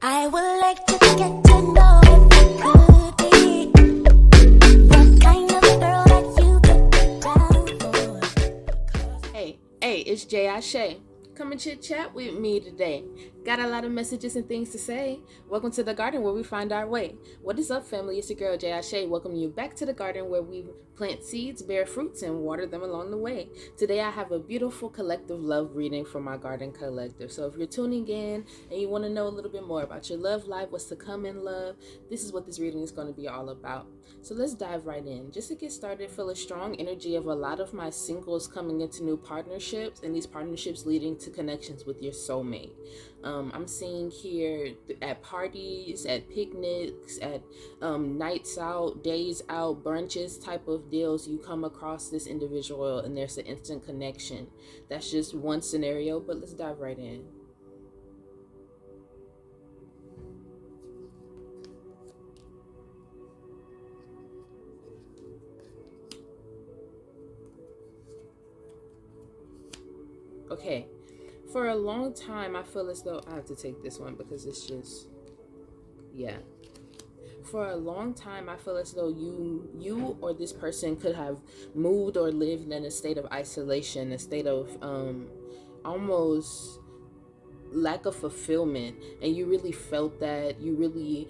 I would like to get to know if you could be the kind of girl that you could down for. Hey, it's Jaeabraham. Come and chit chat with me today. Got a lot of messages and things to say. Welcome to the garden where we find our way. What is up, family? It's your girl Jaeabraham. Welcome you back to the garden where we plant seeds, bear fruits, and water them along the way. Today I have a beautiful collective love reading from my garden collective. So if you're tuning in and you want to know a little bit more about your love life, what's to come in love, this is what this reading is going to be all about. So let's dive right in. Just to get started, feel a strong energy of a lot of my singles coming into new partnerships, and these partnerships leading to connections with your soulmate. I'm seeing here at parties, at picnics, at nights out, days out, brunches type of deals, you come across this individual and there's an instant connection. That's just one scenario, but let's dive right in. Okay, for a long time, I feel as though I have to take this one because it's just, yeah. For a long time, I feel as though you or this person could have moved or lived in a state of isolation, a state of almost lack of fulfillment, and you really felt that. You really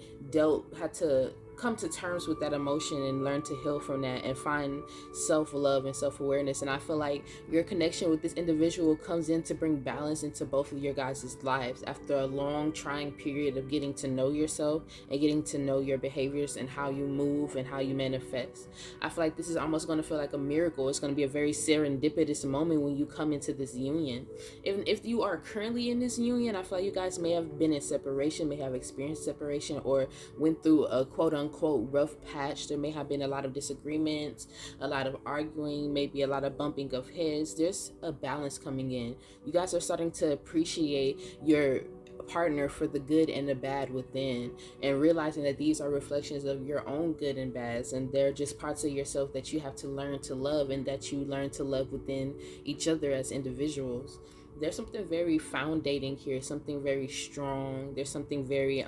had to come to terms with that emotion and learn to heal from that and find self-love and self-awareness. And I feel like your connection with this individual comes in to bring balance into both of your guys' lives after a long trying period of getting to know yourself and getting to know your behaviors and how you move and how you manifest. I feel like this is almost going to feel like a miracle. It's going to be a very serendipitous moment when you come into this union. Even if you are currently in this union, I feel like you guys may have been in separation, may have experienced separation, or went through a quote-unquote rough patch. There may have been a lot of disagreements, a lot of arguing, maybe a lot of bumping of heads. There's a balance coming in. You guys are starting to appreciate your partner for the good and the bad within, and realizing that these are reflections of your own good and bads, and they're just parts of yourself that you have to learn to love, and that you learn to love within each other as individuals. There's something very foundating here, something very strong. There's something very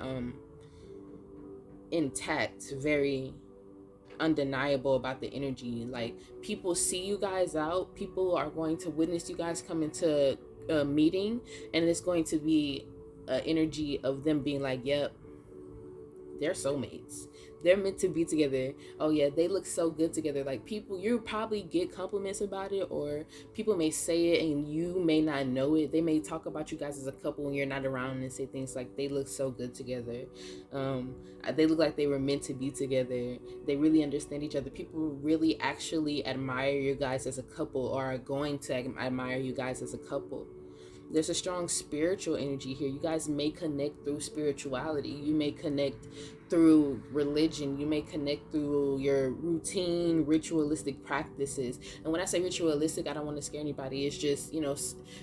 intact, very undeniable about the energy. Like, people see you guys out, people are going to witness you guys come into a meeting, and it's going to be an energy of them being like, yep, they're soulmates, they're meant to be together. Oh yeah, they look so good together. Like, people, you probably get compliments about it, or people may say it and you may not know it. They may talk about you guys as a couple when you're not around and say things like, they look so good together. They look like they were meant to be together. They really understand each other. People really actually admire you guys as a couple, or are going to admire you guys as a couple. There's a strong spiritual energy here. You guys may connect through spirituality. You may connect through religion. You may connect through your routine, ritualistic practices. And when I say ritualistic, I don't want to scare anybody. It's just,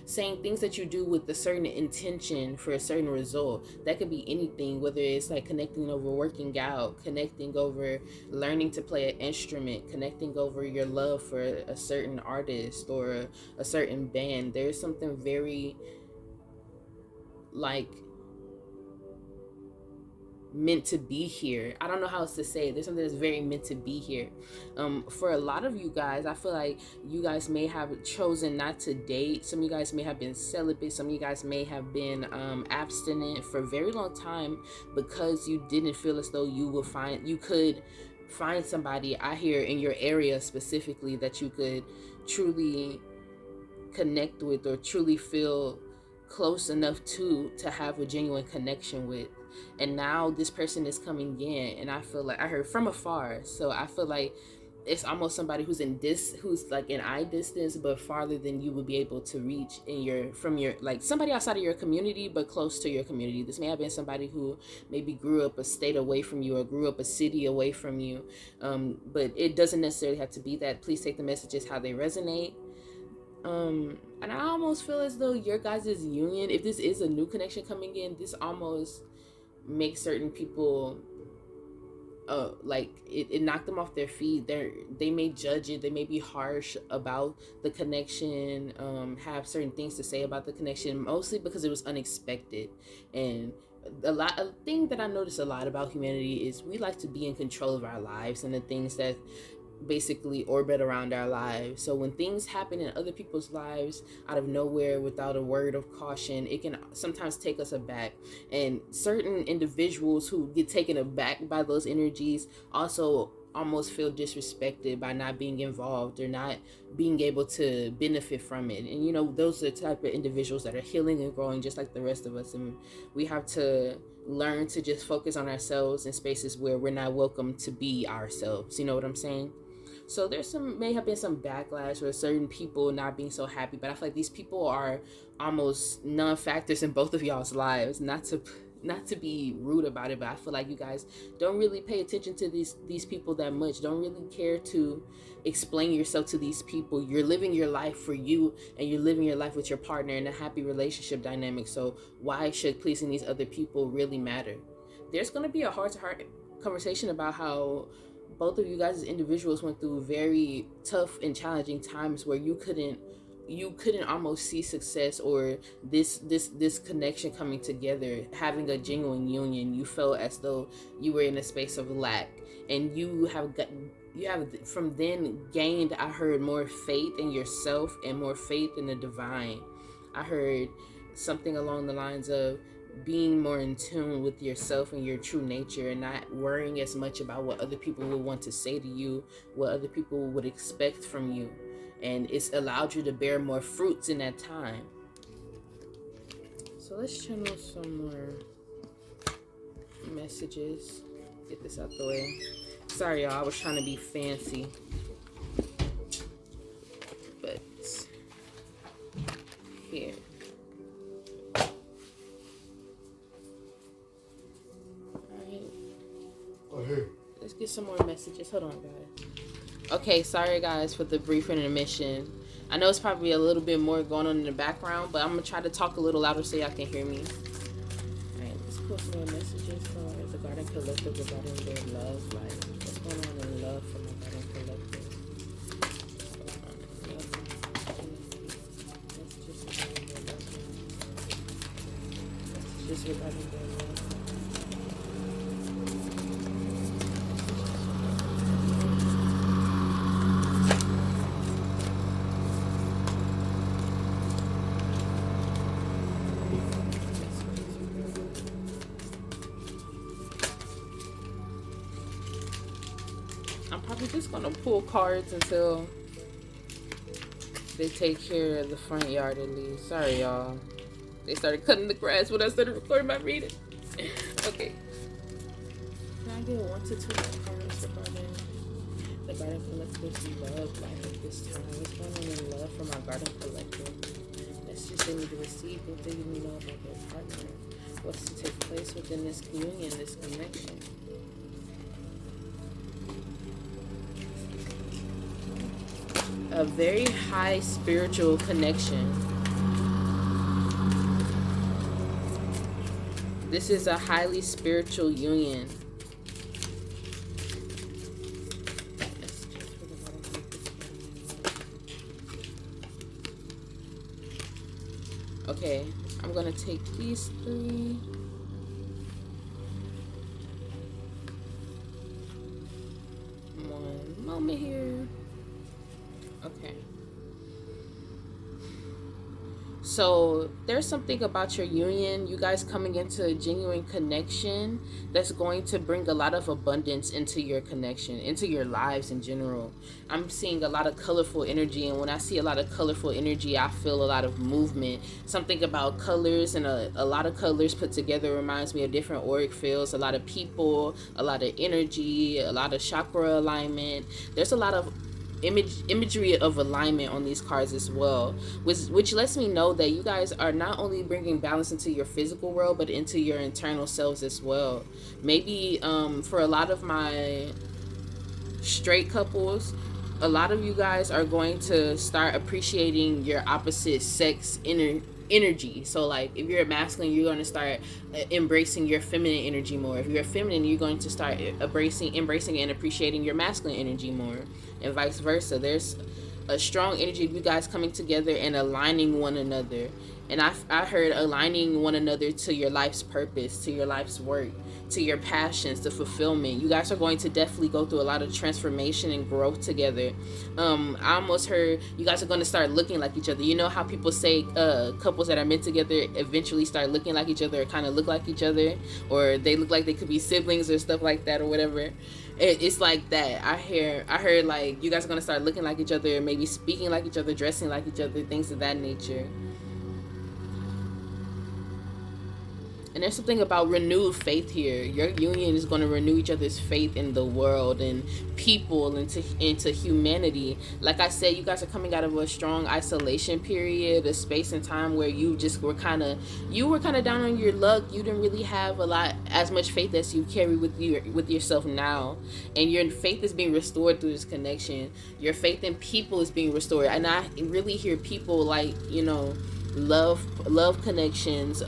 saying things that you do with a certain intention for a certain result. That could be anything, whether it's like connecting over working out, connecting over learning to play an instrument, connecting over your love for a certain artist or a certain band. There's something very like meant to be here. I don't know how else to say it. There's something that's very meant to be here. For a lot of you guys, I feel like you guys may have chosen not to date. Some of you guys may have been celibate. Some of you guys may have been abstinent for a very long time because you didn't feel as though you could find somebody out here in your area specifically that you could truly connect with, or truly feel close enough to have a genuine connection with. And now this person is coming in, and I feel like I heard from afar, so I feel like it's almost somebody who's like in eye distance but farther than you would be able to reach from your like somebody outside of your community but close to your community. This may have been somebody who maybe grew up a state away from you, or grew up a city away from you, but it doesn't necessarily have to be that. Please take the messages how they resonate. And I almost feel as though your guys' union, if this is a new connection coming in, this almost makes certain people like it knocked them off their feet. They may judge it, they may be harsh about the connection, have certain things to say about the connection, mostly because it was unexpected. And a thing that I notice a lot about humanity is we like to be in control of our lives and the things that basically orbit around our lives. So when things happen in other people's lives out of nowhere without a word of caution, it can sometimes take us aback. And certain individuals who get taken aback by those energies also almost feel disrespected by not being involved or not being able to benefit from it. And those are the type of individuals that are healing and growing just like the rest of us. And we have to learn to just focus on ourselves in spaces where we're not welcome to be ourselves. You know what I'm saying? So may have been some backlash or certain people not being so happy, but I feel like these people are almost non-factors in both of y'all's lives. Not to be rude about it, but I feel like you guys don't really pay attention to these people that much. Don't really care to explain yourself to these people. You're living your life for you, and you're living your life with your partner in a happy relationship dynamic. So why should pleasing these other people really matter? There's going to be a heart-to-heart conversation about how both of you guys as individuals went through very tough and challenging times where you couldn't almost see success or this connection coming together, having a genuine union. You felt as though you were in a space of lack, and you have from then gained, I heard, more faith in yourself and more faith in the divine. I heard something along the lines of being more in tune with yourself and your true nature, and not worrying as much about what other people would want to say to you, what other people would expect from you. And it's allowed you to bear more fruits in that time. So let's channel some more messages. Get this out the way. Sorry, y'all. I was trying to be fancy. But here. Alright. Let's get some more messages. Hold on, guys. Okay, sorry guys for the brief intermission. I know it's probably a little bit more going on in the background, but I'm going to try to talk a little louder so y'all can hear me. Alright, let's put some more messages for the Garden Collective regarding their love life. What's going on in love for my Garden Collective? What's going on in love? Messages regarding their love life. Messages regarding their love life. I'm just gonna pull cards until they take care of the front yard at least. Sorry, y'all. They started cutting the grass when I started recording my reading. Okay. Can I get 1 to 2 more cards regarding the Garden Collective's love life at this time? What's going on in love for my Garden Collective? Messages they need to receive, what they need to know about their partner. What's to take place within this union, this connection. A very high spiritual connection. This is a highly spiritual union. Okay, I'm gonna take these 3. One moment here. Okay. So there's something about your union, you guys coming into a genuine connection that's going to bring a lot of abundance into your connection, into your lives in general. I'm seeing a lot of colorful energy, and when I see a lot of colorful energy, I feel a lot of movement. Something about colors, and a lot of colors put together reminds me of different auric fields, a lot of people, a lot of energy, a lot of chakra alignment. There's a lot of imagery of alignment on these cards as well, which lets me know that you guys are not only bringing balance into your physical world, but into your internal selves as well. Maybe for a lot of my straight couples, a lot of you guys are going to start appreciating your opposite sex energy. So like if you're a masculine, you're going to start embracing your feminine energy more. If you're a feminine, you're going to start embracing and appreciating your masculine energy more, and vice versa. There's a strong energy of you guys coming together and aligning one another. And I heard aligning one another to your life's purpose, to your life's work, to your passions, to fulfillment. You guys are going to definitely go through a lot of transformation and growth together. I almost heard you guys are going to start looking like each other. You know how people say couples that are meant together eventually start looking like each other, or kind of look like each other, or they look like they could be siblings or stuff like that, or whatever. It's like that. I heard like you guys are going to start looking like each other, maybe speaking like each other, dressing like each other, things of that nature. And there's something about renewed faith here. Your union is going to renew each other's faith in the world and people, into humanity. Like I said, you guys are coming out of a strong isolation period, a space and time where you just were kind of down on your luck. You didn't really have as much faith as you carry with yourself now, and your faith is being restored through this connection. Your faith in people is being restored, and I really hear people like, you know, love connections,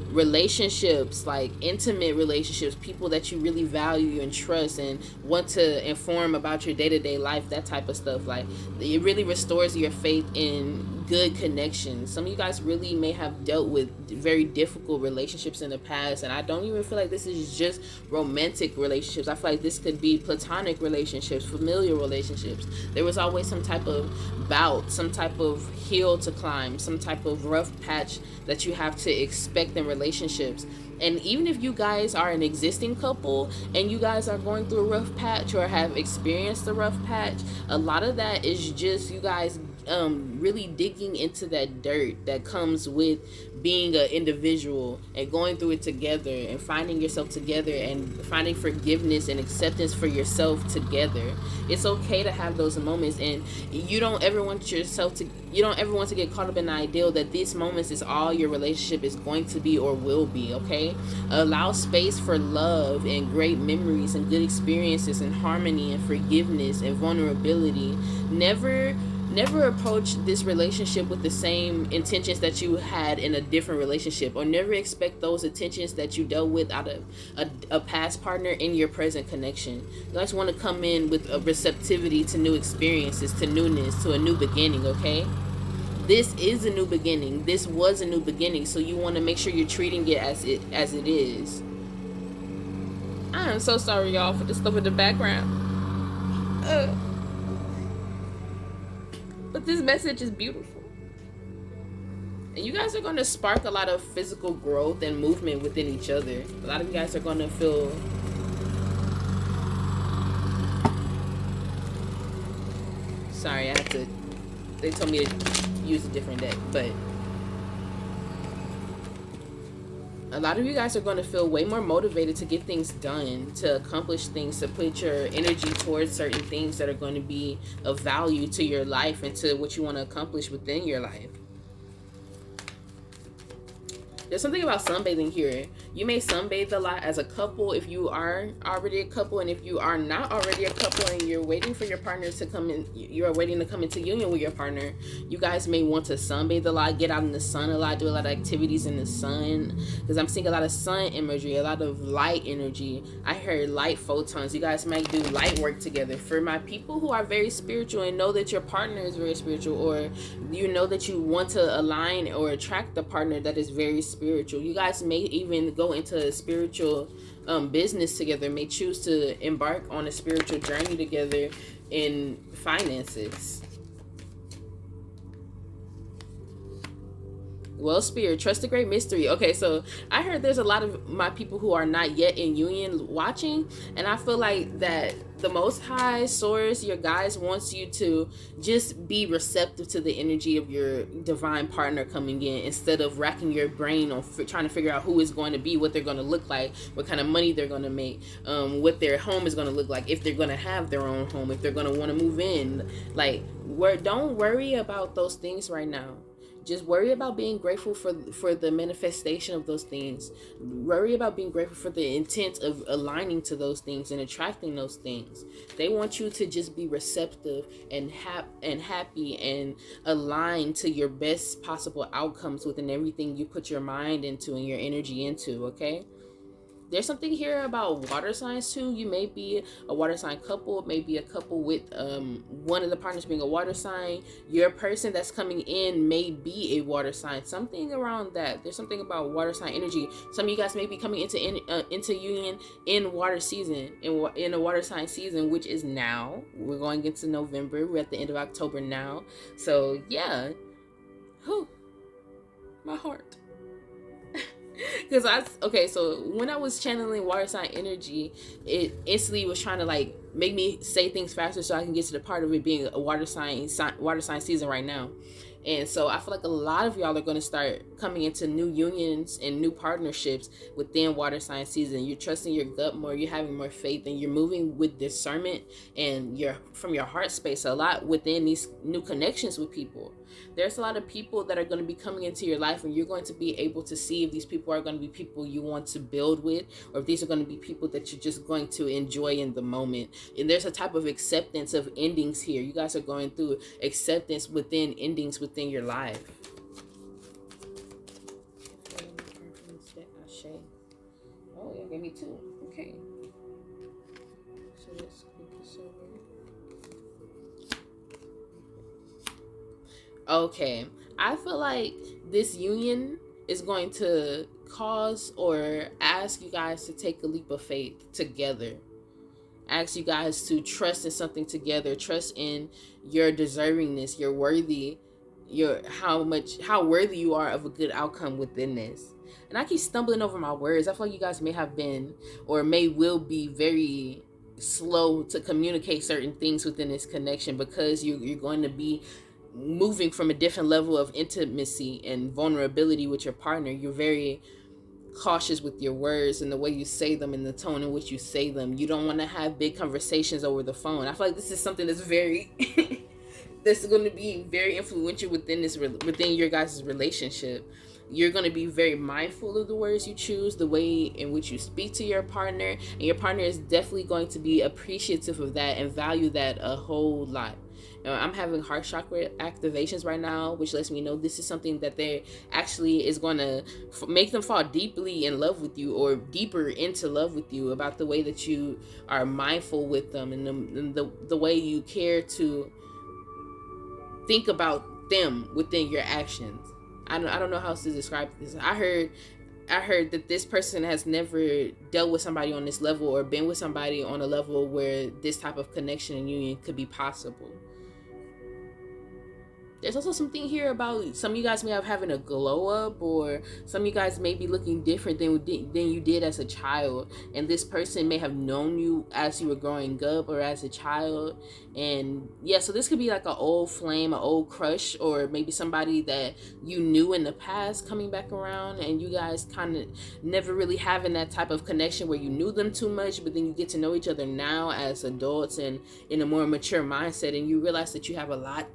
relationships, like intimate relationships, people that you really value and trust and want to inform about your day-to-day life, that type of stuff. Like, it really restores your faith in good connections. Some of you guys really may have dealt with very difficult relationships in the past, and I don't even feel like this is just romantic relationships. I feel like this could be platonic relationships, familial relationships. There was always some type of bout, some type of hill to climb, some type of rough patch that you have to expect in relationships. And even if you guys are an existing couple and you guys are going through a rough patch or have experienced a rough patch, a lot of that is just you guys really digging into that dirt that comes with being an individual and going through it together and finding yourself together and finding forgiveness and acceptance for yourself together. It's okay to have those moments, and you don't ever want to get caught up in the ideal that these moments is all your relationship is going to be or will be. Okay, allow space for love and great memories and good experiences and harmony and forgiveness and vulnerability. Never approach this relationship with the same intentions that you had in a different relationship, or never expect those intentions that you dealt with out of a past partner in your present connection. You guys want to come in with a receptivity to new experiences, to newness, to a new beginning. Okay, this is a new beginning. This was a new beginning, so you want to make sure you're treating it as it is. I am so sorry, y'all, for the stuff in the background. But this message is beautiful. And you guys are going to spark a lot of physical growth and movement within each other. A lot of you guys are going to feel... Sorry, they told me to use a different deck, but... A lot of you guys are going to feel way more motivated to get things done, to accomplish things, to put your energy towards certain things that are going to be of value to your life and to what you want to accomplish within your life. There's something about sunbathing here. You may sunbathe a lot as a couple if you are already a couple, and if you are not already a couple and you're waiting for your partners to come in, you're waiting to come into union with your partner, you guys may want to sunbathe a lot, get out in the sun a lot, do a lot of activities in the sun, because I'm seeing a lot of sun imagery, a lot of light energy. I heard light photons. You guys might do light work together. For my people who are very spiritual and know that your partner is very spiritual, or you know that you want to align or attract the partner that is very spiritual, you guys may even go into a spiritual business together, may choose to embark on a spiritual journey together in finances. Well, Spirit, trust the great mystery. Okay, so I heard there's a lot of my people who are not yet in union watching, and I feel like that the Most High Source, your guys, wants you to just be receptive to the energy of your divine partner coming in, instead of racking your brain on trying to figure out who is going to be, what they're going to look like, what kind of money they're going to make, what their home is going to look like, if they're going to have their own home, if they're going to want to move in. Like, don't worry about those things right now. just worry about being grateful for the manifestation of those things. Worry about being grateful for the intent of aligning to those things and attracting those things. They want you to just be receptive and happy and aligned to your best possible outcomes within everything you put your mind into and your energy into. Okay, there's something here about water signs too. You may be a water sign couple, maybe a couple with one of the partners being a water sign. Your person that's coming in may be a water sign. Something around that. There's something about water sign energy. Some of you guys may be coming into union in water season, in a water sign season, which is now. We're going into November. We're at the end of October now. So yeah, whew, my heart. Because so when I was channeling water sign energy, it instantly was trying to like make me say things faster so I can get to the part of it being a water sign season right now. And so I feel like a lot of y'all are going to start coming into new unions and new partnerships within water sign season. You're trusting your gut more, you're having more faith, and you're moving with discernment and you're from your heart space a lot within these new connections with people. There's a lot of people that are going to be coming into your life, and you're going to be able to see if these people are going to be people you want to build with, or if these are going to be people that you're just going to enjoy in the moment. And there's a type of acceptance of endings here. You guys are going through acceptance within endings within your life. Oh, yeah, gave me two. Okay. So let's click this over. Okay, I feel like this union is going to cause or ask you guys to take a leap of faith together. Ask you guys to trust in something together. Trust in your deservingness, your worthy, how worthy you are of a good outcome within this. And I keep stumbling over my words. I feel like you guys may have been or will be very slow to communicate certain things within this connection, because you're going to be moving from a different level of intimacy and vulnerability with your partner. You're very cautious with your words and the way you say them and the tone in which you say them. You don't want to have big conversations over the phone. I feel like this is something that's very that's going to be very influential within your guys' relationship. You're going to be very mindful of the words you choose, the way in which you speak to your partner, and your partner is definitely going to be appreciative of that and value that a whole lot. I'm having heart chakra activations right now, which lets me know this is something that they actually is going to make them fall deeply in love with you, or deeper into love with you, about the way that you are mindful with them, and the way you care to think about them within your actions. I don't know how else to describe this. I heard that this person has never dealt with somebody on this level, or been with somebody on a level where this type of connection and union could be possible. There's also something here about some of you guys may have having a glow up, or some of you guys may be looking different than you did as a child, and this person may have known you as you were growing up or as a child. And yeah, so this could be like an old flame, an old crush, or maybe somebody that you knew in the past coming back around, and you guys kind of never really having that type of connection where you knew them too much, but then you get to know each other now as adults and in a more mature mindset, and you realize that you have a lot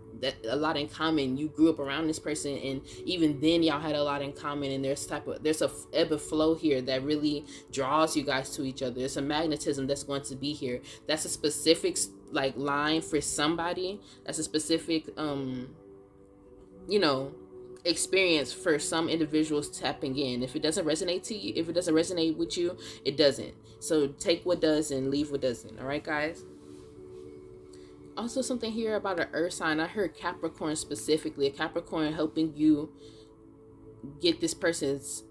in common. You grew up around this person, and even then y'all had a lot in common, and there's a ebb and flow here that really draws you guys to each other. There's a magnetism that's going to be here. That's a specific like line for somebody. That's a specific experience for some individuals tapping in. If it doesn't resonate with you, it doesn't. So take what does and leave what doesn't. All right, guys. Also, something here about an earth sign. I heard Capricorn specifically. A Capricorn helping you get this person's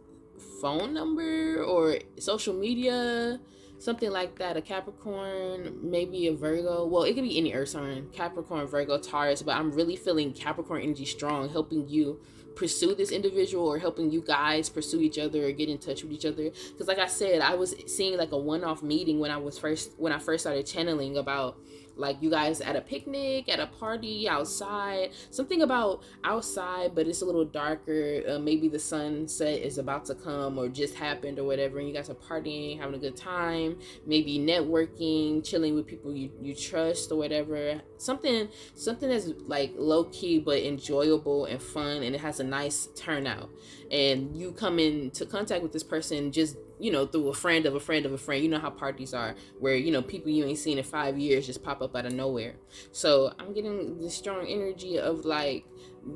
phone number or social media, something like that. A Capricorn, maybe a Virgo. Well, it could be any earth sign. Capricorn, Virgo, Taurus. But I'm really feeling Capricorn energy strong, helping you pursue this individual, or helping you guys pursue each other or get in touch with each other. Because like I said, I was seeing like a one-off meeting when I first started channeling about like you guys at a picnic, at a party, outside, something about outside, but it's a little darker. Maybe the sunset is about to come or just happened or whatever, and you guys are partying, having a good time, maybe networking, chilling with people you trust or whatever. Something that's like low key but enjoyable and fun, and it has a nice turnout. And you come into contact with this person just, through a friend of a friend of a friend. You know how parties are, where, people you ain't seen in 5 years just pop up out of nowhere. So I'm getting this strong energy of like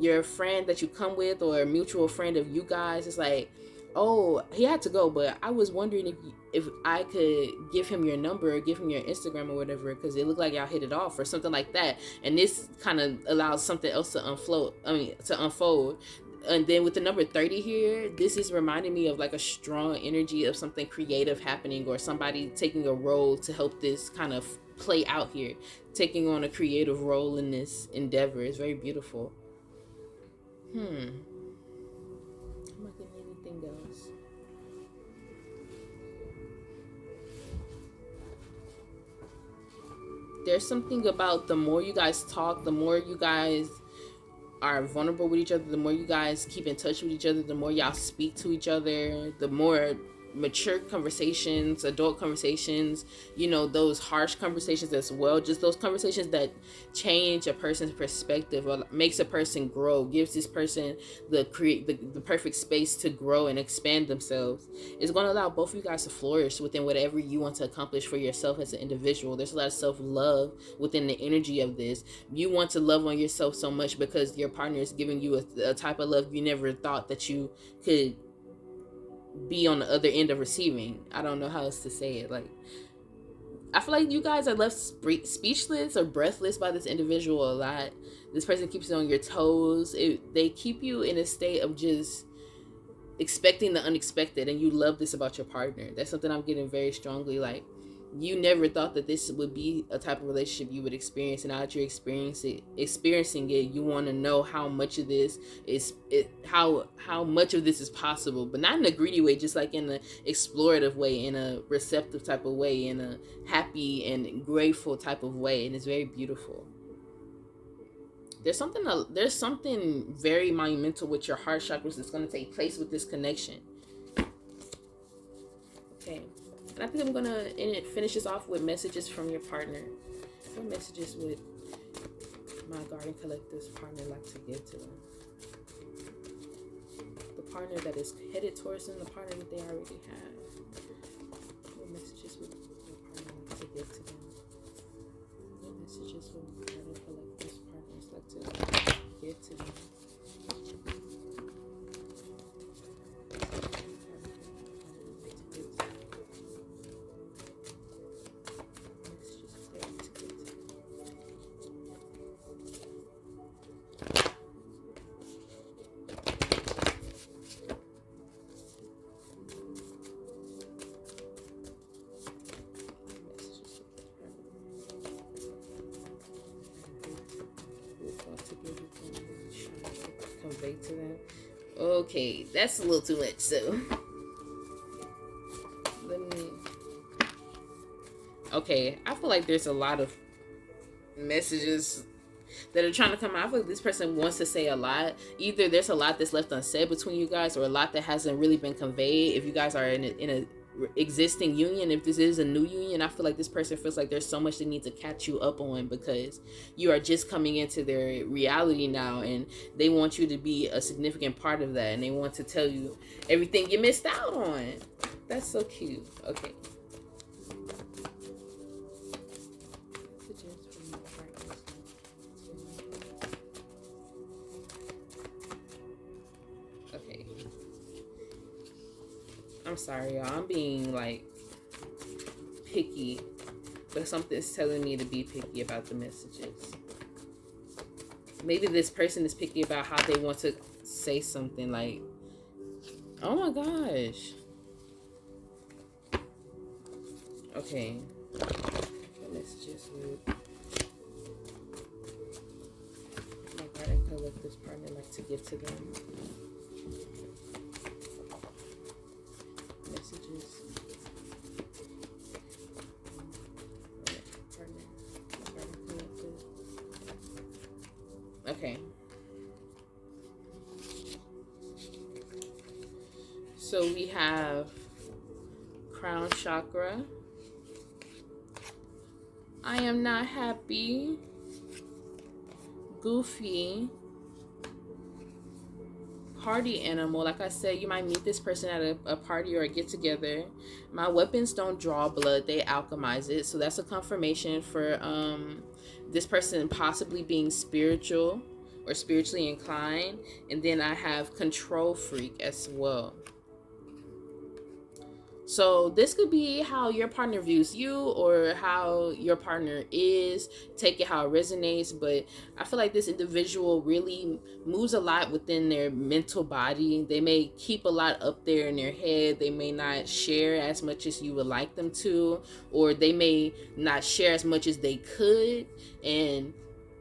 your friend that you come with, or a mutual friend of you guys. It's like, oh, he had to go, but I was wondering if I could give him your number or give him your Instagram or whatever, because it looked like y'all hit it off or something like that. And this kind of allows something else to unfold. And then with the number 30 here, this is reminding me of like a strong energy of something creative happening, or somebody taking a role to help this kind of play out here, taking on a creative role in this endeavor. Is very beautiful. I'm not getting anything else. There's something about the more you guys talk, the more you guys are vulnerable with each other, the more you guys keep in touch with each other, the more y'all speak to each other, the more mature conversations, adult conversations, those harsh conversations as well, just those conversations that change a person's perspective or makes a person grow, gives this person the perfect space to grow and expand themselves. It's going to allow both of you guys to flourish within whatever you want to accomplish for yourself as an individual. There's a lot of self-love within the energy of this. You want to love on yourself so much because your partner is giving you a type of love you never thought that you could be on the other end of receiving. I don't know how else to say it. Like, I feel like you guys are left speechless or breathless by this individual a lot. This person keeps you on your toes. They keep you in a state of just expecting the unexpected, and you love this about your partner. That's something I'm getting very strongly. Like, you never thought that this would be a type of relationship you would experience, and now that you're experiencing it, you want to know how much of this how much of this is possible, but not in a greedy way, just like in an explorative way, in a receptive type of way, in a happy and grateful type of way, and it's very beautiful. There's something very monumental with your heart chakras that's going to take place with this connection. Okay. And I think I'm gonna finish this off with messages from your partner. What messages would my Garden Collective's partner like to give to them? The partner that is headed towards them, the partner that they already have. What messages would your partner like to give to them? What messages would my Garden Collective's partners like to give to them? Convey to them. Okay, that's a little too much, so let me. Okay, I feel like there's a lot of messages that are trying to come out. I feel like this person wants to say a lot. Either there's a lot that's left unsaid between you guys, or a lot that hasn't really been conveyed. If you guys are in a existing union, if this is a new union, I feel like this person feels like there's so much they need to catch you up on, because you are just coming into their reality now, and they want you to be a significant part of that, and they want to tell you everything you missed out on. That's so cute. Okay. Okay. I'm sorry, y'all. I'm being like picky, but something's telling me to be picky about the messages. Maybe this person is picky about how they want to say something. Like, oh my gosh. Okay. What messages would my Garden Collective's partner like to give to them? Messages. Partner. Okay. So we have crown chakra. I am not happy. Goofy. Party animal. Like I said, you might meet this person at a party or a get together. My weapons don't draw blood, they alchemize it. So that's a confirmation for this person possibly being spiritual or spiritually inclined. And then I have control freak as well. So this could be how your partner views you or how your partner is. Take it how it resonates. But I feel like this individual really moves a lot within their mental body. They may keep a lot up there in their head. They may not share as much as you would like them to, or they may not share as much as they could. And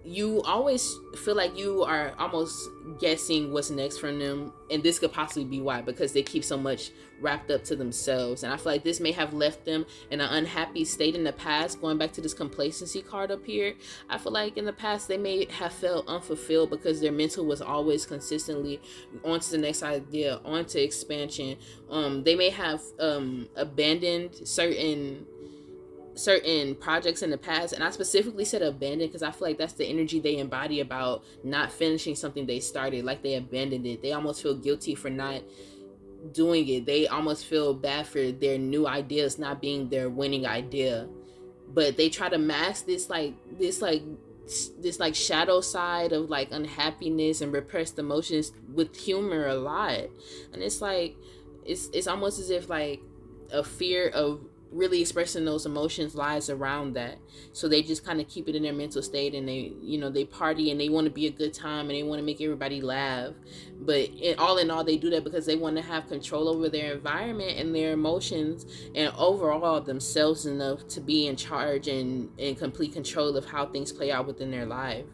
you always feel like you are almost guessing what's next from them, and this could possibly be why, because they keep so much wrapped up to themselves. And I feel like this may have left them in an unhappy state in the past. Going back to this complacency card up here, I feel like in the past they may have felt unfulfilled because their mental was always consistently on to the next idea, on to expansion. They may have abandoned certain projects in the past, and I specifically said abandoned because I feel like that's the energy they embody about not finishing something they started. Like they abandoned it. They almost feel guilty for not doing it. They almost feel bad for their new ideas not being their winning idea, but they try to mask this shadow side of like unhappiness and repressed emotions with humor a lot. And it's like it's almost as if like a fear of really expressing those emotions lies around that. So they just kind of keep it in their mental state, and they party and they want to be a good time and they want to make everybody laugh. But all in all, they do that because they want to have control over their environment and their emotions and overall themselves enough to be in charge and in complete control of how things play out within their life.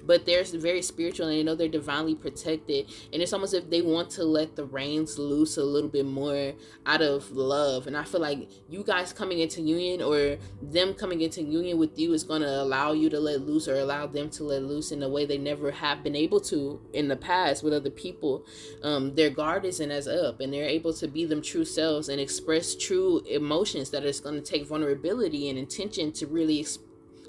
But they're very spiritual and they know they're divinely protected, and it's almost as if they want to let the reins loose a little bit more out of love. And I feel like you guys coming into union, or them coming into union with you, is going to allow you to let loose, or allow them to let loose in a way they never have been able to in the past with other people. Their guard isn't as up, and they're able to be them true selves and express true emotions that is going to take vulnerability and intention to really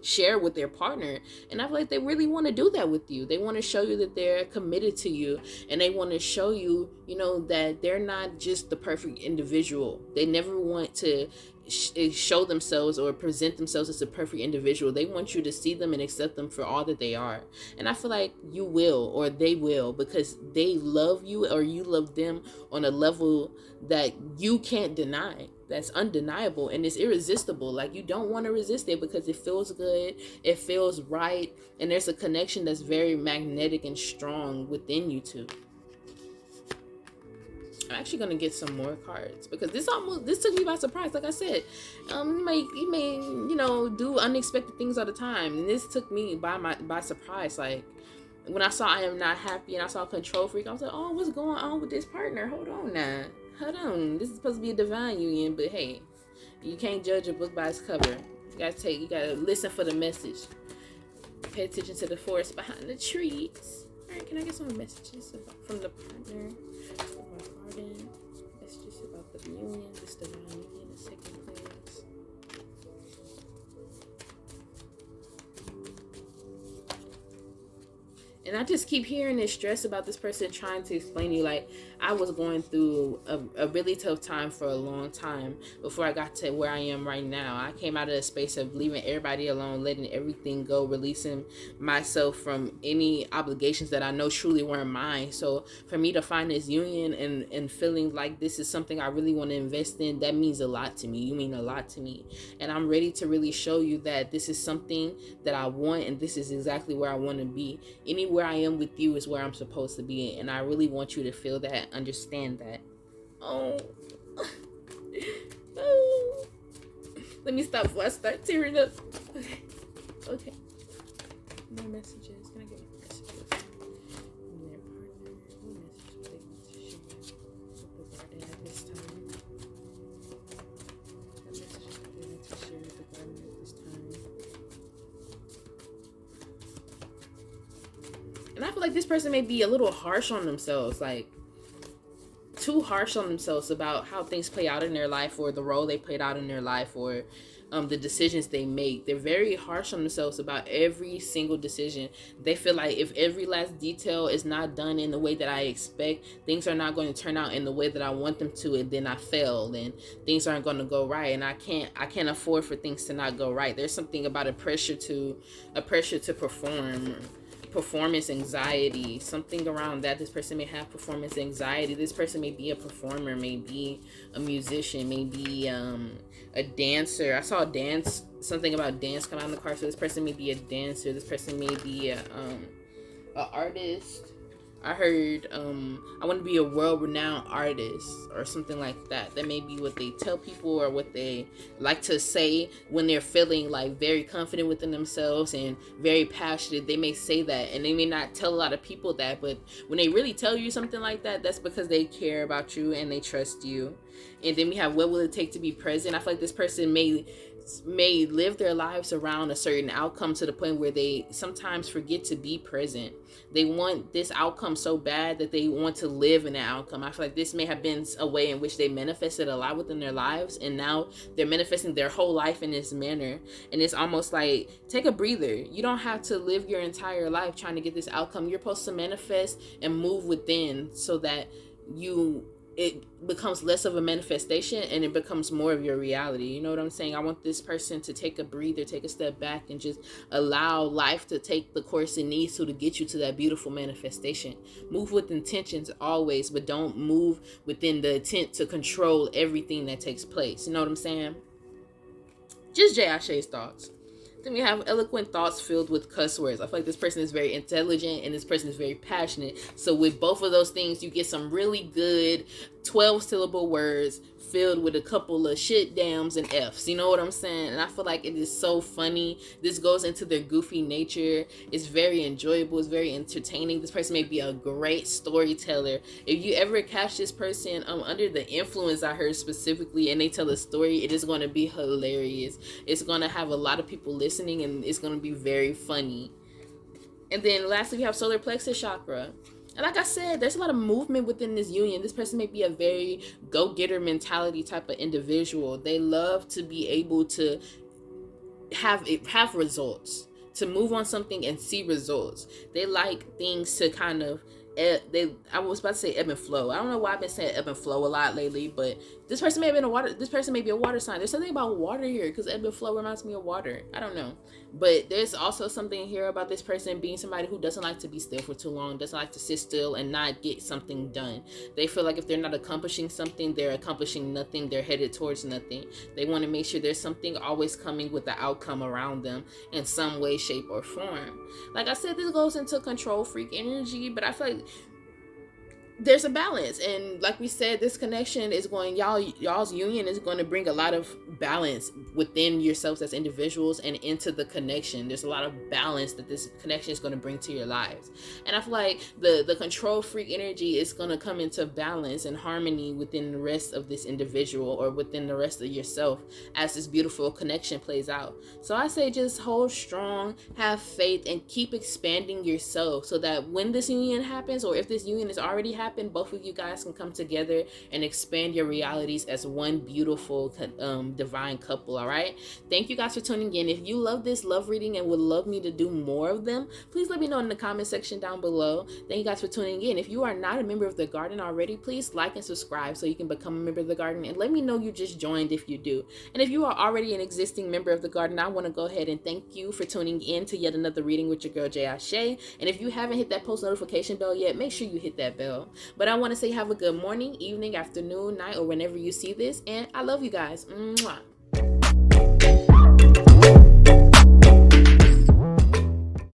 share with their partner. And I feel like they really want to do that with you. They want to show you that they're committed to you, and they want to show you, that they're not just the perfect individual. They never want to show themselves or present themselves as a perfect individual. They want you to see them and accept them for all that they are. And I feel like you will, or they will, because they love you, or you love them on a level that you can't deny. That's undeniable and it's irresistible. Like, you don't want to resist it because it feels good, it feels right, and there's a connection that's very magnetic and strong within you two. I'm actually gonna get some more cards because this took me by surprise. Like I said, you may do unexpected things all the time, and this took me by surprise. Like, when I saw I am not happy and I saw control freak, I was like, oh, what's going on with this partner? Hold on, this is supposed to be a divine union, but hey, you can't judge a book by its cover. You gotta listen for the message. Pay attention to the forest behind the trees. All right, can I get some messages from the partner? Messages about the union, this divine union is taking place. And I just keep hearing this stress about this person trying to explain to you, like, I was going through a really tough time for a long time before I got to where I am right now. I came out of a space of leaving everybody alone, letting everything go, releasing myself from any obligations that I know truly weren't mine. So for me to find this union and feeling like this is something I really want to invest in, that means a lot to me. You mean a lot to me. And I'm ready to really show you that this is something that I want, and this is exactly where I want to be. Anywhere I am with you is where I'm supposed to be, and I really want you to feel that, understand that. Oh. Oh. Let me stop before I start tearing up. Okay. More messages. Can I get more messages? From their partner. What message would they want to share with the garden at this time? What message would they want to share with the garden at this time? And And I feel like this person may be a little harsh on themselves, like too harsh on themselves about how things play out in their life, or the role they played out in their life, or the decisions they make. They're very harsh on themselves about every single decision. They feel like if every last detail is not done in the way that I expect, things are not going to turn out in the way that I want them to, and then I fail, and things aren't going to go right, and I can't afford for things to not go right. There's something about a pressure to perform, performance anxiety, something around that. This person may have performance anxiety. This person may be a performer, may be a musician, may be a dancer. I saw something about dance come out in the car, so this person may be a dancer. This person may be a artist. I heard I want to be a world-renowned artist or something like that. That may be what they tell people, or what they like to say when they're feeling like very confident within themselves and very passionate. They may say that, and they may not tell a lot of people that, but when they really tell you something like that, that's because they care about you and they trust you. And then we have, what will it take to be present? I feel like this person may live their lives around a certain outcome to the point where they sometimes forget to be present. They want this outcome so bad that they want to live in that outcome. I feel like this may have been a way in which they manifested a lot within their lives, and now they're manifesting their whole life in this manner. And it's almost like, take a breather. You don't have to live your entire life trying to get this outcome. You're supposed to manifest and move within, so that it becomes less of a manifestation and it becomes more of your reality. You know what I'm saying? I want this person to take a breather, take a step back, and just allow life to take the course it needs to get you to that beautiful manifestation. Move with intentions always, but don't move within the intent to control everything that takes place. You know what I'm saying? Just Jay thoughts. Then we have eloquent thoughts filled with cuss words. I feel like this person is very intelligent and this person is very passionate. So with both of those things, you get some really good 12-syllable words filled with a couple of shit, dams, and F's. You know what I'm saying? And I feel like it is so funny. This goes into their goofy nature. It's very enjoyable. It's very entertaining. This person may be a great storyteller. If you ever catch this person under the influence, I heard specifically, and they tell a story, it is going to be hilarious. It's going to have a lot of people listening, and it's going to be very funny. And then lastly, we have solar plexus chakra. And like I said, there's a lot of movement within this union. This person may be a very go-getter mentality type of individual. They love to be able to have results, to move on something and see results. They like things to kind of I was about to say ebb and flow. I don't know why I've been saying ebb and flow a lot lately, but this person may be a water sign. There's something about water here, because ebb and flow reminds me of water. I don't know. But there's also something here about this person being somebody who doesn't like to be still for too long, doesn't like to sit still and not get something done. They feel like if they're not accomplishing something, they're accomplishing nothing. They're headed towards nothing. They want to make sure there's something always coming with the outcome around them in some way, shape, or form. Like I said, this goes into control freak energy, but I feel like there's a balance, and like we said, this connection is going, y'all's union is going to bring a lot of balance within yourselves as individuals and into the connection. There's a lot of balance that this connection is going to bring to your lives, and I feel like the control freak energy is going to come into balance and harmony within the rest of this individual, or within the rest of yourself, as this beautiful connection plays out. So I say just hold strong, have faith, and keep expanding yourself, so that when this union happens, or if this union is already happened, both of you guys can come together and expand your realities as one beautiful divine couple. All right, thank you guys for tuning in. If you love this love reading and would love me to do more of them, please let me know in the comment section down below. Thank you guys for tuning in. If you are not a member of the garden already, please like and subscribe so you can become a member of the garden, and let me know you just joined if you do. And if you are already an existing member of the garden, I want to go ahead and thank you for tuning in to yet another reading with your girl Jay. And if you haven't hit that post notification bell yet, make sure you hit that bell. But I want to say have a good morning, evening, afternoon, night, or whenever you see this. And I love you guys. Mwah.